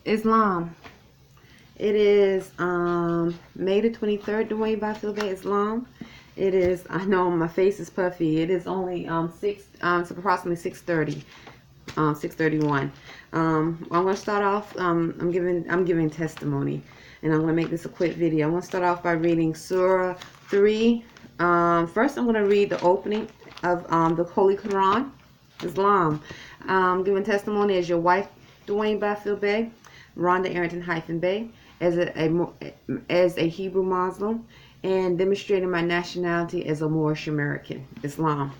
Islam. It is May the 23rd, Dewayne Byfield-Bey, Islam. It is, I know my face is puffy. It is only it's approximately 6:30. 6:31. I'm gonna start off. I'm giving testimony, and I'm gonna make this a quick video. I'm gonna start off by reading Surah 3. First, I'm gonna read the opening of the Holy Quran, Islam. Giving testimony as your wife, Dewayne Byfield-Bey, Rhonda Arrington-Bey, as a Hebrew Muslim, and demonstrating my nationality as a Moorish American, Islam.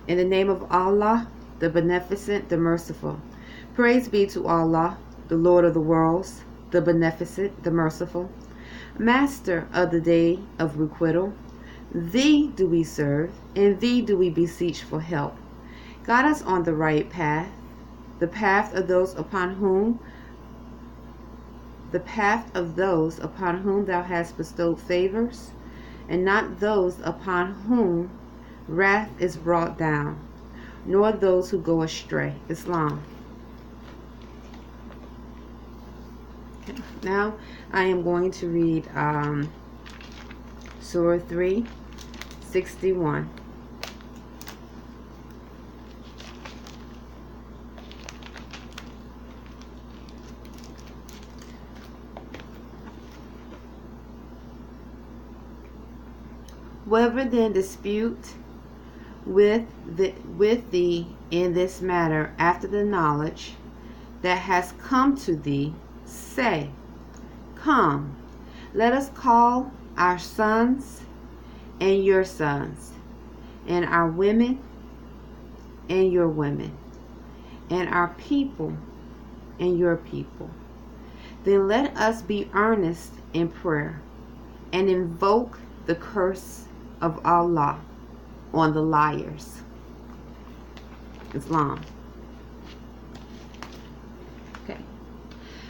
In the name of Allah, the Beneficent, the Merciful. Praise be to Allah, the Lord of the worlds, the Beneficent, the Merciful, Master of the day of requital. Thee do we serve, and Thee do we beseech for help. Guide us on the right path, the path of those upon whom Thou hast bestowed favors, and not those upon whom wrath is brought down, nor those who go astray. Islam. Okay. Now I am going to read Surah 3, 61. Whoever then dispute with thee in this matter after the knowledge that has come to thee, say, Come, let us call our sons and your sons, and our women and your women, and our people and your people. Then let us be earnest in prayer and invoke the curse of Allah on the liars. Islam. Okay.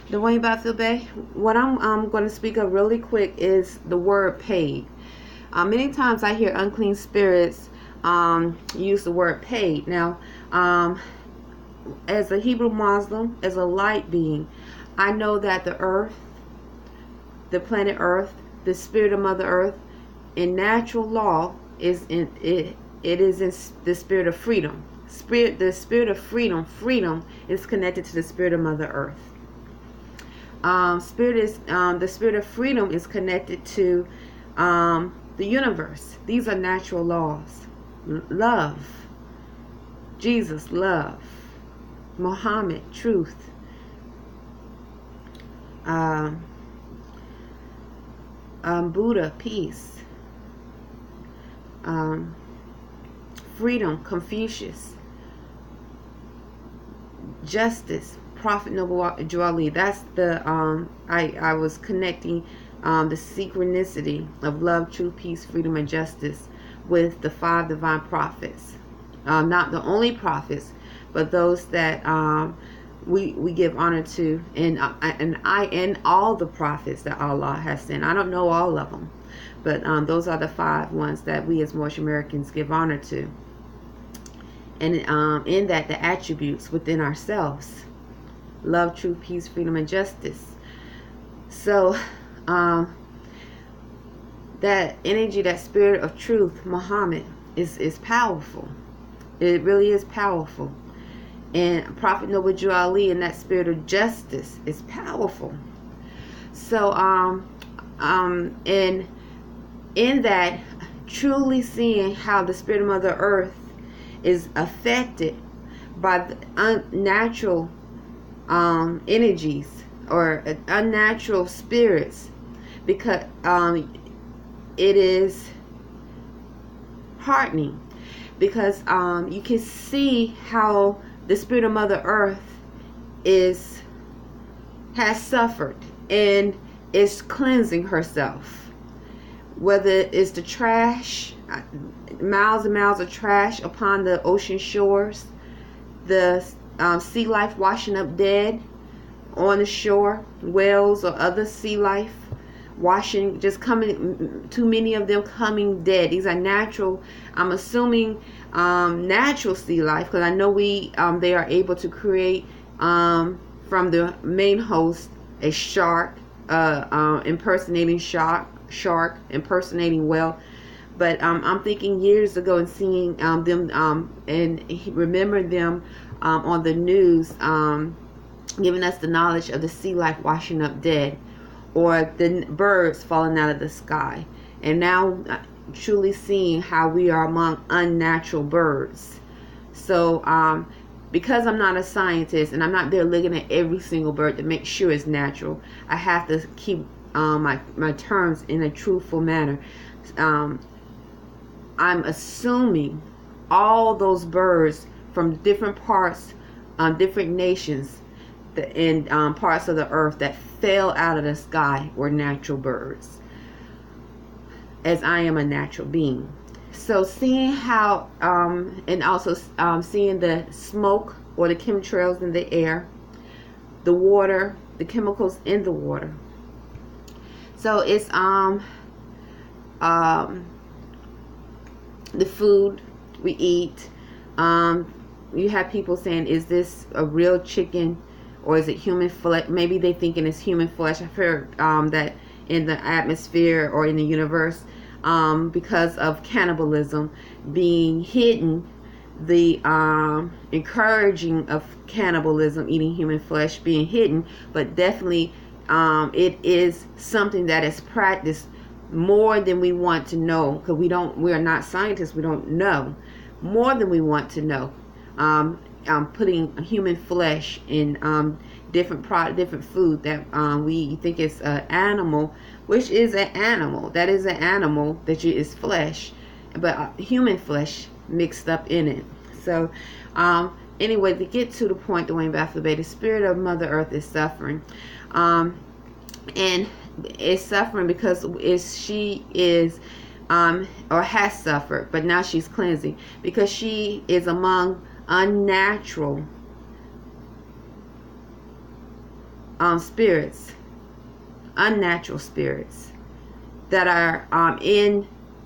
Dewayne Byfield-Bey, what I'm going to speak of really quick is the word paid. Many times I hear unclean spirits use the word paid. Now, as a Hebrew Muslim, as a light being, I know that the earth, the planet Earth, the spirit of Mother Earth, in natural law is in it is in the spirit of freedom. The spirit of freedom is connected to the spirit of Mother Earth. The spirit of freedom is connected to the universe. These are natural laws. Love, Jesus, love, Muhammad, truth, Buddha, peace, freedom, Confucius, justice, Prophet Noble Ali. That's the I was connecting the synchronicity of love, truth, peace, freedom, and justice with the 5 divine prophets. Not the only prophets, but those that we give honor to, and all the prophets that Allah has sent. I don't know all of them, but those are the 5 ones that we as Moorish Americans give honor to. And in that, the attributes within ourselves: love, truth, peace, freedom, and justice. So that energy, that spirit of truth, Muhammad, is powerful. It really is powerful. And Prophet Noble Ali, and that spirit of justice is powerful. So in that, truly seeing how the spirit of Mother Earth is affected by the unnatural energies or unnatural spirits, because it is heartening, because you can see how the spirit of Mother Earth has suffered and is cleansing herself. Whether it's the trash, miles and miles of trash upon the ocean shores, the sea life washing up dead on the shore, whales or other sea life washing, just coming, too many of them coming dead. These are natural, I'm assuming natural sea life, because I know they are able to create from the main host a shark, impersonating shark impersonating whale. But I'm thinking years ago and seeing them and remember them on the news, giving us the knowledge of the sea life washing up dead, or the birds falling out of the sky. And now truly seeing how we are among unnatural birds. So because I'm not a scientist and I'm not there looking at every single bird to make sure it's natural, I have to keep my terms in a truthful manner. I'm assuming all those birds from different parts, different nations, in parts of the earth that fell out of the sky were natural birds, as I am a natural being. So seeing how, and also seeing the smoke or the chemtrails in the air, the water, the chemicals in the water. So it's the food we eat. You have people saying, is this a real chicken or is it human flesh? Maybe they thinking it's human flesh. I've heard that in the atmosphere or in the universe, because of cannibalism being hidden, the encouraging of cannibalism, eating human flesh being hidden, but definitely it is something that is practiced more than we want to know, because we are not scientists. We don't know more than we want to know. Putting human flesh in different food that we think is an animal, which is an animal. That is an animal that is flesh, but human flesh mixed up in it. So anyway, to get to the point, Dewayne Byfield-Bey, the spirit of Mother Earth is suffering, and is suffering because she is or has suffered, but now she's cleansing because she is among unnatural spirits, unnatural spirits that are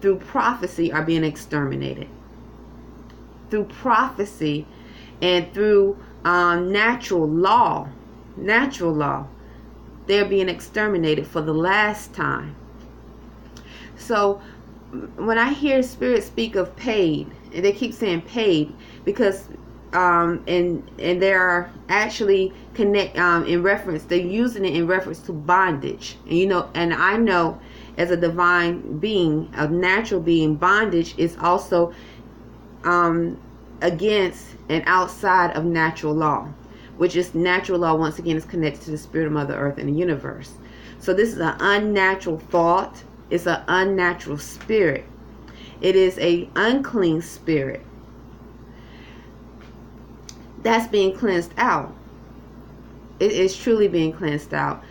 through prophecy are being exterminated. Through prophecy and through natural law, they're being exterminated for the last time. So when I hear spirits speak of paid, and they keep saying paid, because and they are actually in reference, they're using it in reference to bondage. And I know as a divine being, a natural being, bondage is also against and outside of natural law, which is natural law. Once again, is connected to the spirit of Mother Earth and the universe. So this is an unnatural thought. It's an unnatural spirit. It is a unclean spirit that's being cleansed out. It is truly being cleansed out.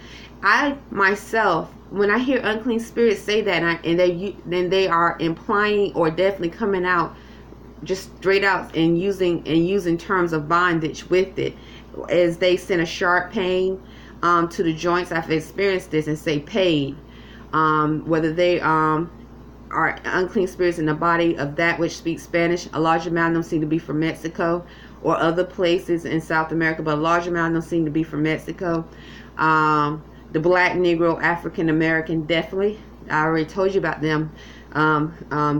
I myself, when I hear unclean spirits say that, then they are implying or definitely coming out just straight out and using terms of bondage with it, as they send a sharp pain to the joints. I've experienced this, and say paid, whether they are unclean spirits in the body of that which speaks Spanish. A large amount of them seem to be from Mexico or other places in South America, but a large amount of them seem to be from Mexico. The black, Negro, African American, definitely. I already told you about them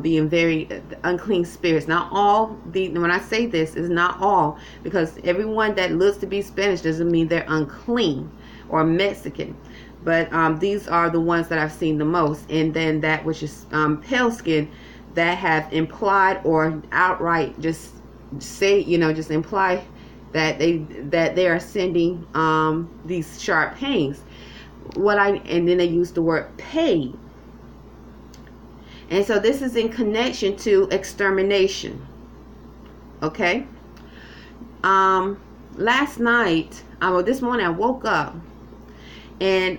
being very unclean spirits. Not all. When I say this, is not all, because everyone that looks to be Spanish doesn't mean they're unclean or Mexican. But these are the ones that I've seen the most. And then that which is pale skin, that have implied or outright just say, just imply that they are sending these sharp pains. And then they use the word paid. And so this is in connection to extermination. Okay. Last night, this morning I woke up, and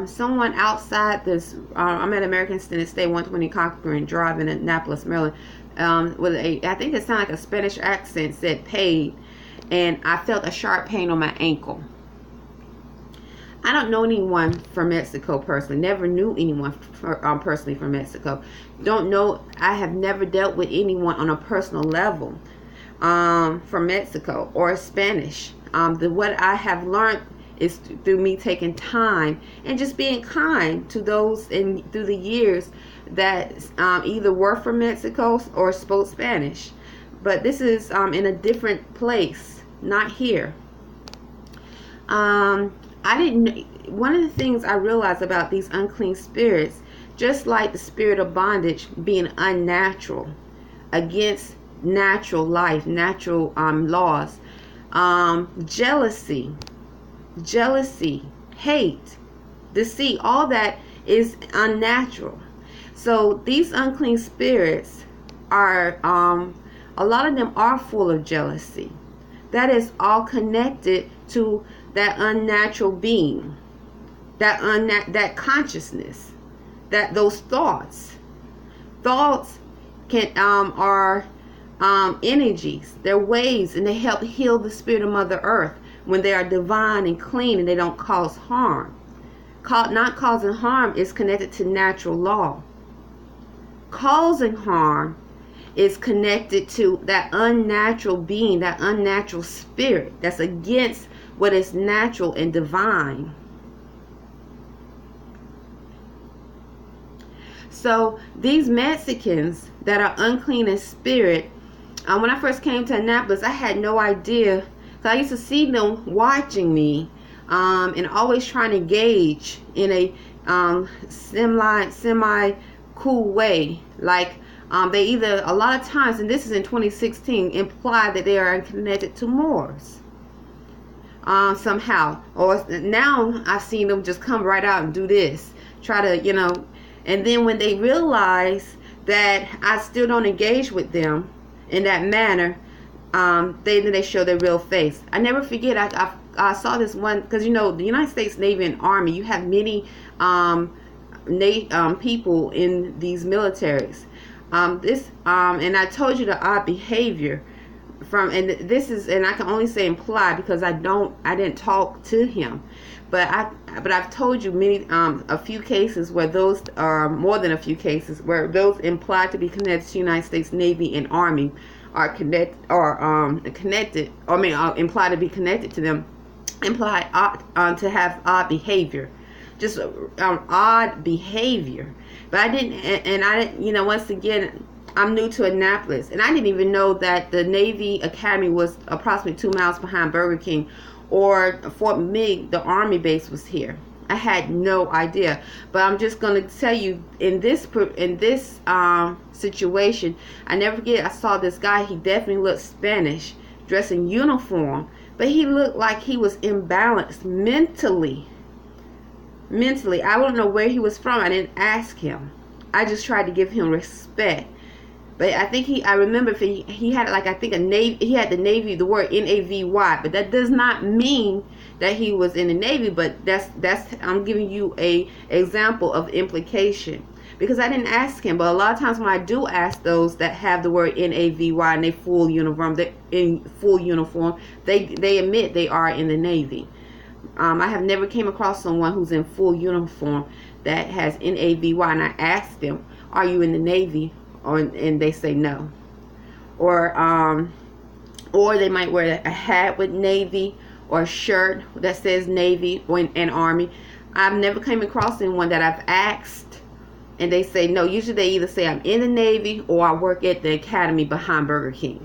someone outside this, I'm at American Standard State 120 Cochran Drive in Annapolis, Maryland. with I think it sounded like a Spanish accent, said paid, and I felt a sharp pain on my ankle. I don't know anyone from Mexico personally. Never knew anyone personally from Mexico. Don't know. I have never dealt with anyone on a personal level from Mexico or Spanish. What I have learned is through me taking time and just being kind to those through the years that either were from Mexico or spoke Spanish. But this is in a different place, not here. One of the things I realized about these unclean spirits, just like the spirit of bondage being unnatural, against natural life, natural laws, jealousy, hate, deceit, all that is unnatural. So these unclean spirits are, a lot of them are full of jealousy. That is all connected to that unnatural being, that consciousness, that those thoughts can are energies, they're waves, and they help heal the spirit of Mother Earth when they are divine and clean and they don't cause harm. Not causing harm is connected to natural law. Causing harm is connected to that unnatural being, that unnatural spirit that's against what is natural and divine. So these Mexicans that are unclean in spirit, when I first came to Annapolis, I had no idea. So I used to see them watching me and always trying to gauge in a semi cool way. Like they either, a lot of times, and this is in 2016, imply that they are connected to Moors somehow. Or now I've seen them just come right out and do this, try to, and then when they realize that I still don't engage with them in that manner, they show their real face. I never forget, I saw this one, because the United States Navy and Army, you have many people in these militaries. And I told you the odd behavior and I can only say imply because I didn't talk to him, but I've told you a few cases where those are more than a few cases where those implied to be connected to the United States Navy and Army are implied to be connected to them, implied to have odd behavior, just odd behavior. But I didn't, once again, I'm new to Annapolis, and I didn't even know that the Navy Academy was approximately 2 miles behind Burger King, or Fort McGee, the Army base, was here. I had no idea. But I'm just going to tell you, in this situation, I never forget, I saw this guy. He definitely looked Spanish, dressed in uniform, but he looked like he was imbalanced mentally. I don't know where he was from. I didn't ask him. I just tried to give him respect. But I think I remember he had he had the Navy, the word Navy, but that does not mean that he was in the Navy. But that's I'm giving you a example of implication, because I didn't ask him. But a lot of times when I do ask those that have the word Navy and they full uniform, they admit they are in the Navy. I have never came across someone who's in full uniform that has Navy, and I asked them, "Are you in the Navy?" And they say no. Or they might wear a hat with Navy, or a shirt that says Navy and Army. I've never came across anyone that I've asked and they say no. Usually they either say I'm in the Navy or I work at the academy behind Burger King.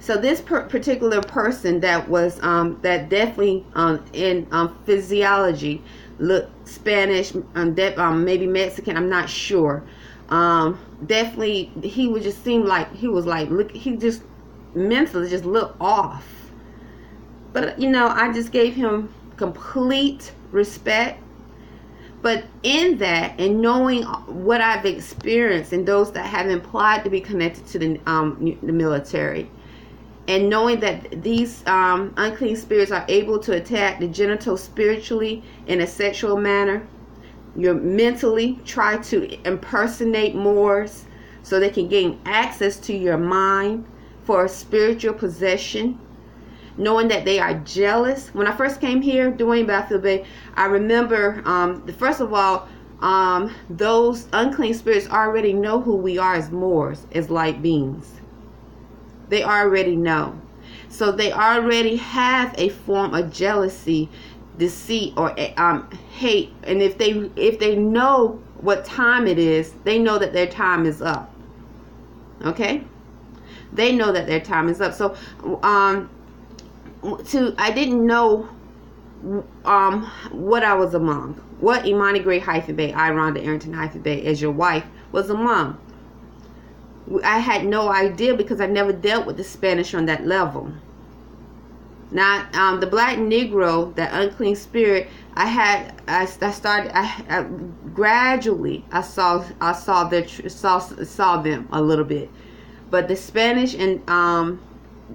So this particular person that was that definitely in physiology looked Spanish, maybe Mexican, I'm not sure. Definitely he would just seem like he just mentally just looked off. But I just gave him complete respect. But in that, and knowing what I've experienced and those that have implied to be connected to the military, and knowing that these unclean spirits are able to attack the genitals spiritually in a sexual manner, You mentally try to impersonate Moors so they can gain access to your mind for a spiritual possession, knowing that they are jealous. When I first came here, Dewayne, Byfield-Bey, I remember, first of all, those unclean spirits already know who we are as Moors, as light beings. They already know. So they already have a form of jealousy, deceit, or hate. And if they know what time it is, they know that their time is up. Okay? They know that their time is up. So I didn't know what I was among. What Imani Gray -Bey, I, Rhonda Arrington-Bey, as your wife, was among. I had no idea because I never dealt with the Spanish on that level. Now, the black Negro, that unclean spirit, gradually I saw them a little bit, but the Spanish and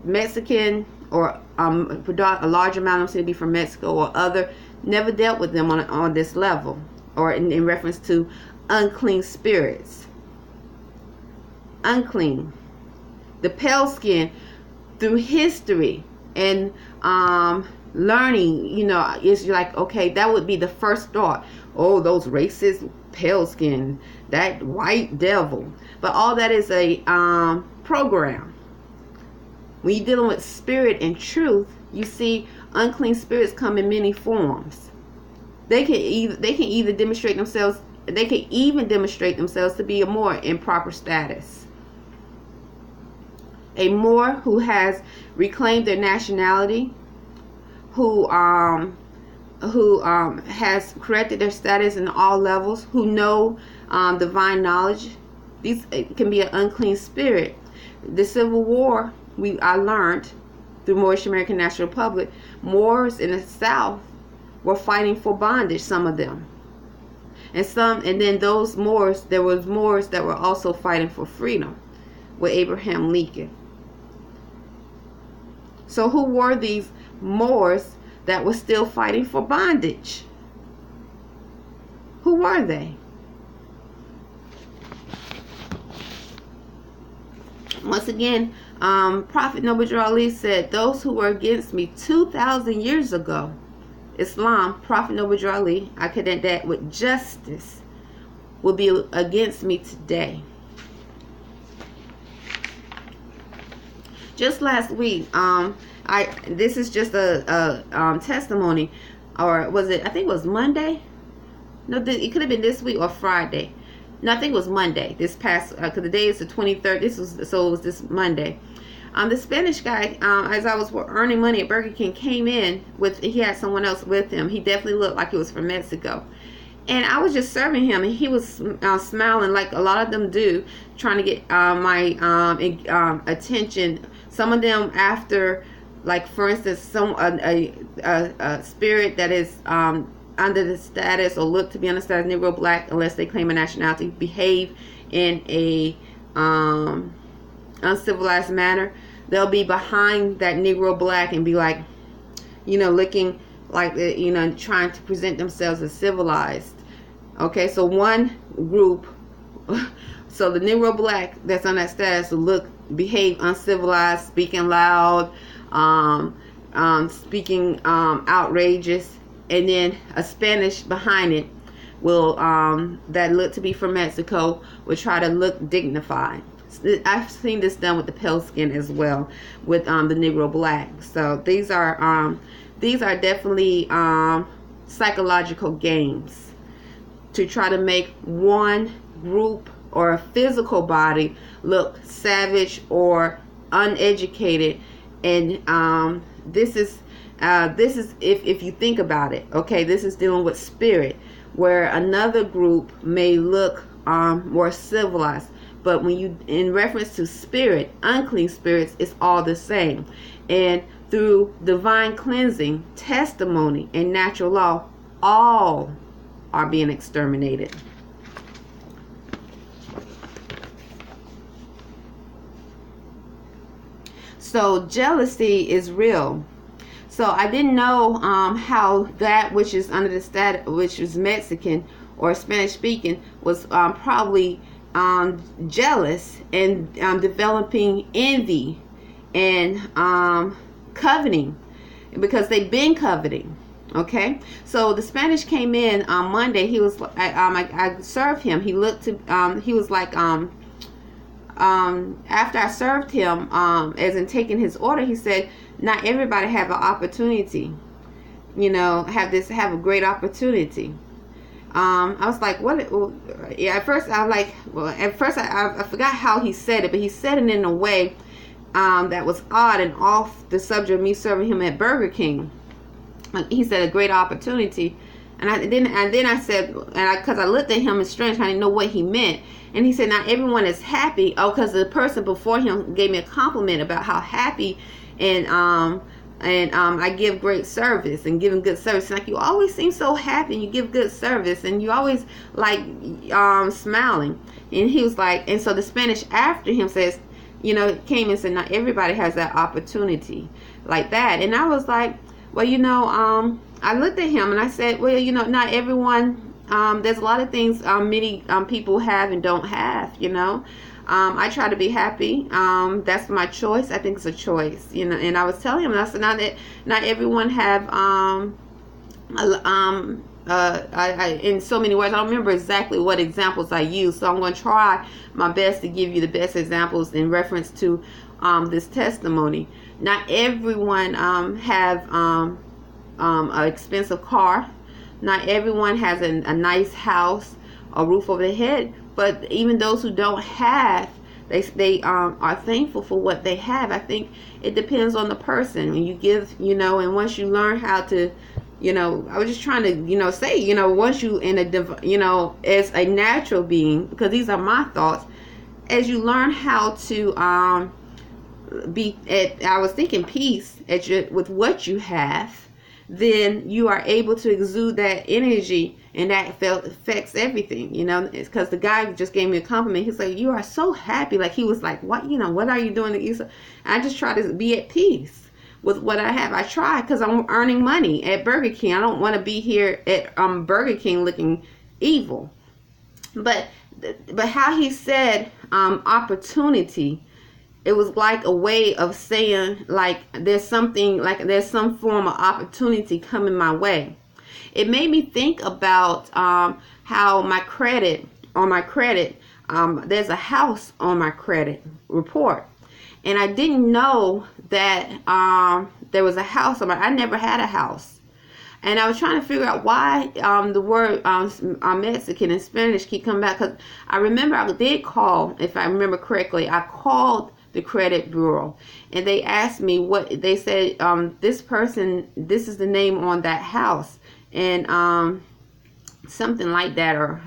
Mexican, or a large amount of them seem to be from Mexico or other, never dealt with them on this level, or in reference to unclean spirits. Unclean. The pale skin, through history and learning, it's like, okay, that would be the first thought. Oh, those racist pale skin, that white devil. But all that is a program. When you're dealing with spirit and truth, you see unclean spirits come in many forms. They can either demonstrate themselves. They can even demonstrate themselves to be a Moor in proper status. A Moor who has reclaimed their nationality, who has corrected their status in all levels, who know divine knowledge. These can be an unclean spirit. The Civil War, I learned through Moorish American National Republic, Moors in the South were fighting for bondage, some of them. And then those Moors, there was Moors that were also fighting for freedom with Abraham Lincoln. So who were these Moors that were still fighting for bondage? Who were they? Once again, Prophet Noble Drew Ali said, those who were against me 2,000 years ago, Islam, Prophet Noble Drew Ali, I connect that with justice, will be against me today. Just last week, this is just a testimony, or was it? I think it was Monday. No, it could have been this week or Friday. No, I think it was Monday. This past, because the day is the 23rd. It was this Monday. The Spanish guy, as I was earning money at Burger King, came in with. He had someone else with him. He definitely looked like he was from Mexico. And I was just serving him, and he was smiling like a lot of them do, trying to get my attention. Some of them after, like for instance, a spirit that is under the status or look to be under the status Negro Black, unless they claim a nationality, behave in a uncivilized manner. They'll be behind that Negro Black and be like, looking like, trying to present themselves as civilized. Okay, so one group, so the Negro Black that's on that status will behave uncivilized, speaking loud, speaking outrageous, and then a Spanish behind it will that look to be from Mexico will try to look dignified. I've seen this done with the pale skin as well, with the Negro Black. So these are definitely psychological games to try to make one group or a physical body look savage or uneducated. And this is if you think about it, okay, this is dealing with spirit, where another group may look more civilized, but when you, in reference to spirit, unclean spirits, it's all the same. And through divine cleansing, testimony, and natural law, all are being exterminated. So jealousy is real. So I didn't know how that which is under the status, which is Mexican, or Spanish speaking was probably jealous and developing envy and coveting, because they've been coveting. Okay, so the Spanish came in on Monday. He was I served him. He looked to he was like after I served him, as in taking his order, he said, not everybody have an opportunity, have a great opportunity. I was like, what? Yeah, at first I was like, well, I forgot how he said it, but he said it in a way that was odd and off the subject of me serving him at Burger King. He said a great opportunity, and then I said, because I looked at him in strange, I didn't know what he meant. And he said, not everyone is happy. Oh, because the person before him gave me a compliment about how happy and I give great service and giving good service. Like, you always seem so happy and you give good service and you always like smiling. And he was like, and so the Spanish after him says, came and said, not everybody has that opportunity like that. And I was like, well, I looked at him and I said, well, not everyone. There's a lot of things many people have and don't have. I try to be happy. That's my choice. I think it's a choice. And I was telling him, and I said, not everyone have in so many words. I don't remember exactly what examples I used, so I'm going to try my best to give you the best examples in reference to this testimony. Not everyone have an expensive car. Not everyone has a nice house, a roof over their head. But even those who don't have, they are thankful for what they have. I think it depends on the person. When you give, and once you learn how to, I was just trying to, say, once you as a natural being, because these are my thoughts, as you learn how to be at, I was thinking peace with what you have, then you are able to exude that energy, and that affects everything, because the guy just gave me a compliment. He's like, you are so happy. Like, he was like, what, what are you doing? I just try to be at peace with what I have. I try, because I'm earning money at Burger King. I don't want to be here at Burger King looking evil. But how he said opportunity, it was like a way of saying, like, there's some form of opportunity coming my way. It made me think about how my credit, there's a house on my credit report. And I didn't know that there was a house on I never had a house. And I was trying to figure out why the word Mexican and Spanish keep coming back. Because I remember I did call, if I remember correctly, I called the credit bureau, and they asked me what they said. This is the name on that house, and something like that, or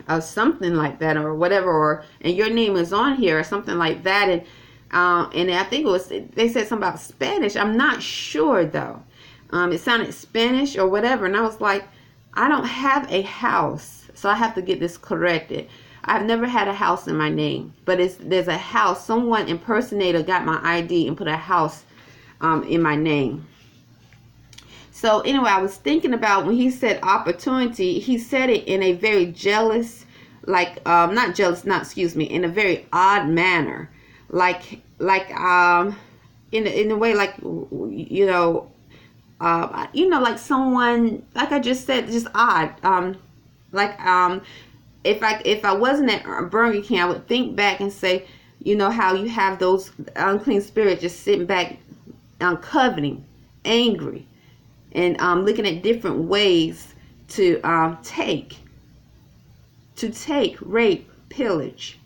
whatever, and your name is on here, or something like that. And I think they said something about Spanish. I'm not sure though. It sounded Spanish or whatever, and I was like, I don't have a house, so I have to get this corrected. I've never had a house in my name, but there's a house. Someone impersonator got my ID and put a house in my name. So anyway, I was thinking about when he said opportunity, he said it in a very jealous, in a very odd manner, like in a way, like, like someone, like I just said, just odd, If I wasn't at Burger King, I would think back and say, how you have those unclean spirits just sitting back, coveting, angry, and looking at different ways to take, rape, pillage.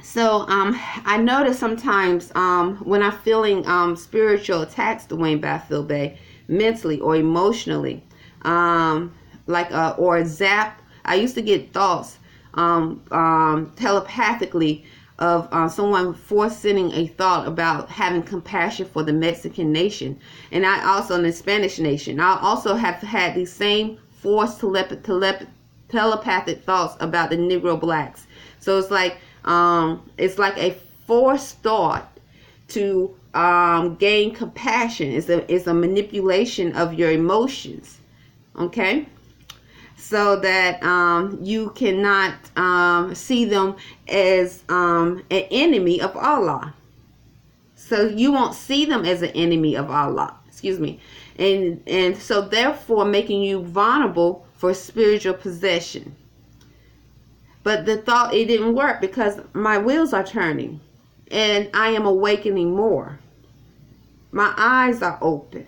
So I notice sometimes when I'm feeling spiritual attacks, Dewayne Byfield-Bey, mentally or emotionally, or zap. I used to get thoughts telepathically of someone forcing a thought about having compassion for the Mexican nation, and I also in the Spanish nation. I also have had these same forced telepathic thoughts about the Negro blacks. So it's like a forced thought to gain compassion. It's a manipulation of your emotions. Okay, so that you cannot see them as an enemy of Allah. So you won't see them as an enemy of Allah. Excuse me. And so therefore making you vulnerable for spiritual possession. But the thought, it didn't work because my wheels are turning and I am awakening more. My eyes are open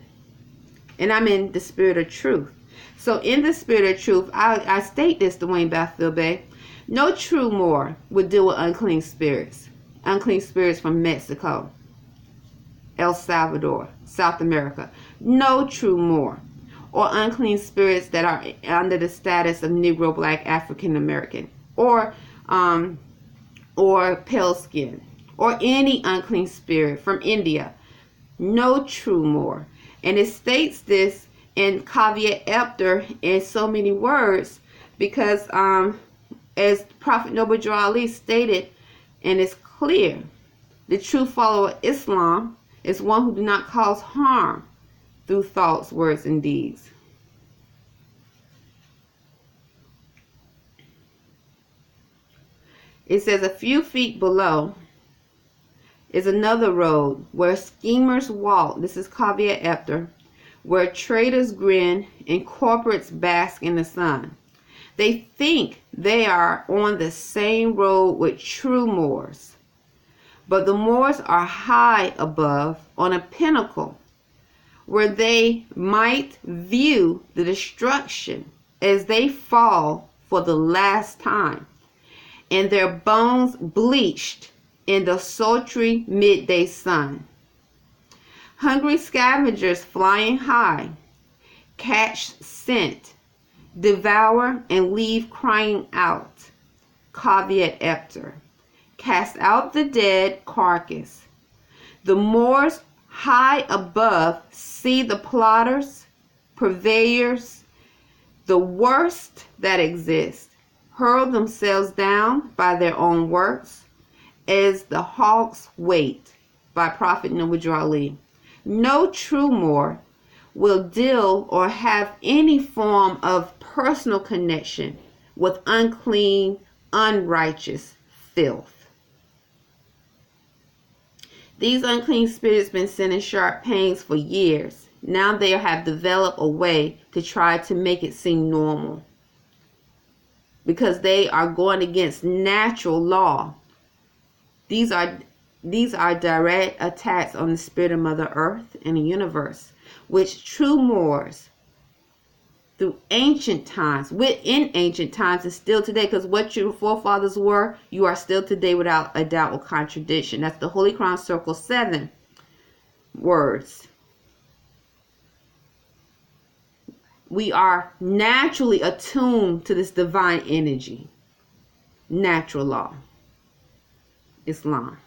and I'm in the spirit of truth. So in the spirit of truth, I state this, Dewayne Byfield-Bey. No true Moor would deal with unclean spirits. Unclean spirits from Mexico, El Salvador, South America. No true Moor. Or unclean spirits that are under the status of Negro, Black, African American. Or pale skin. Or any unclean spirit from India. No true Moor. And it states this in caveat emptor in so many words because as Prophet Noble Drew Ali stated, and it's clear, the true follower of Islam is one who do not cause harm through thoughts, words, and deeds. It says a few feet below is another road where schemers walk. This is caveat emptor. Where traders grin and corporates bask in the sun. They think they are on the same road with true Moors. But the Moors are high above on a pinnacle where they might view the destruction as they fall for the last time, and their bones bleached in the sultry midday sun. Hungry scavengers flying high, catch scent, devour and leave crying out. Caveat emptor. Cast out the dead carcass. The Moors high above see the plotters, purveyors, the worst that exist, hurl themselves down by their own works as the hawks wait. By Prophet Noble Drew Ali. No true Moor will deal or have any form of personal connection with unclean, unrighteous filth. These unclean spirits been sending sharp pains for years. Now they have developed a way to try to make it seem normal because they are going against natural law. These are direct attacks on the spirit of Mother Earth and the universe, which true Moors through ancient times, within ancient times and still today, because what your forefathers were, you are still today without a doubt or contradiction. That's the Holy Crown Circle 7 words. We are naturally attuned to this divine energy. Natural law. Islam.